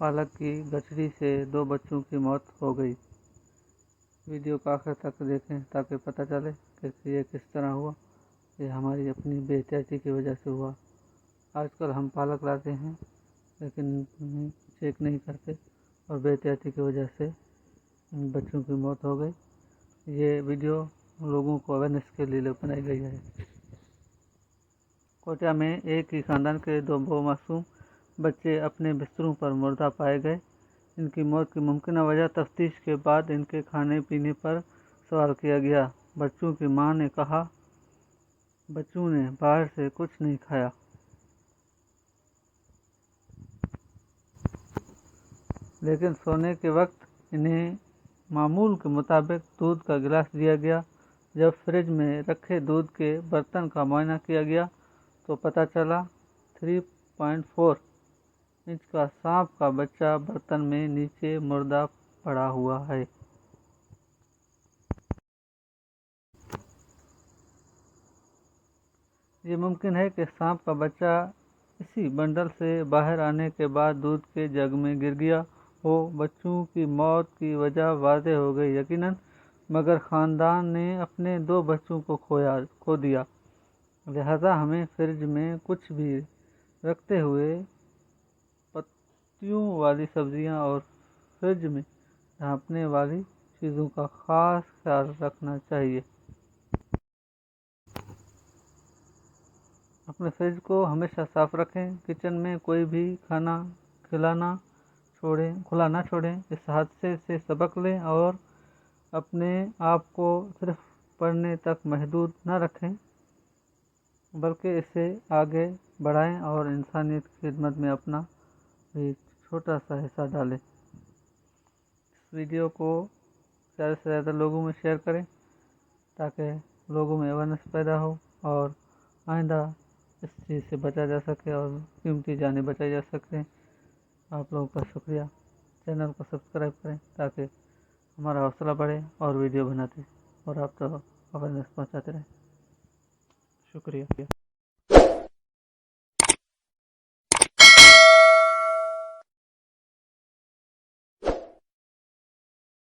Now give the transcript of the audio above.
पालक की गठरी से 2 बच्चों की मौत हो गई। वीडियो को आखिर तक देखें ताकि पता चले कि ये किस तरह हुआ। ये हमारी अपनी बेहतियाती की वजह से हुआ। आजकल हम पालक लाते हैं लेकिन चेक नहीं करते और बेहतियाती की वजह से इन बच्चों की मौत हो गई। ये वीडियो लोगों को अवेयरनेस के लिए बनाई गई है। कोटा में एक ही खानदान के 2 मासूम बच्चे अपने बिस्तरों पर मुर्दा पाए गए। इनकी मौत की मुमकिन वजह तफ्तीश के बाद इनके खाने पीने पर सवाल किया गया। बच्चों की मां ने कहा, बच्चों ने बाहर से कुछ नहीं खाया। लेकिन सोने के वक्त इन्हें मामूल के मुताबिक दूध का गिलास दिया गया। जब फ्रिज में रखे दूध के बर्तन का मुआयना किया गया तो पता चला 3.4 इंच का सांप का बच्चा बर्तन में नीचे मुर्दा पड़ा हुआ है। ये मुमकिन है कि सांप का बच्चा इसी बंडल से बाहर आने के बाद दूध के जग में गिर गया हो। बच्चों की मौत की वजह वाज़ेह हो गई यकीनन, मगर ख़ानदान ने अपने 2 बच्चों को खो दिया। लिहाजा हमें फ्रिज में कुछ भी रखते हुए पत्तियों वाली सब्जियां और फ्रिज में ढांपने वाली चीज़ों का ख़ास ख्याल रखना चाहिए। अपने फ्रिज को हमेशा साफ रखें। किचन में कोई भी खाना खुला ना छोड़ें। इस हादसे से सबक लें और अपने आप को सिर्फ पढ़ने तक महदूद न रखें, बल्कि इसे आगे बढ़ाएं और इंसानियत की खिदमत में अपना भी छोटा सा हिस्सा डालें। इस वीडियो को ज़्यादा से ज़्यादा लोगों में शेयर करें ताकि लोगों में अवेयरनेस पैदा हो और आइंदा इस चीज़ से बचा जा सके और कीमती जानें बचाई जा सकें। आप लोगों का शुक्रिया। चैनल को सब्सक्राइब करें ताकि हमारा हौसला बढ़े और वीडियो बनाते और आप तक अवेयरनेस पहुँचाते रहें। शुक्रिया।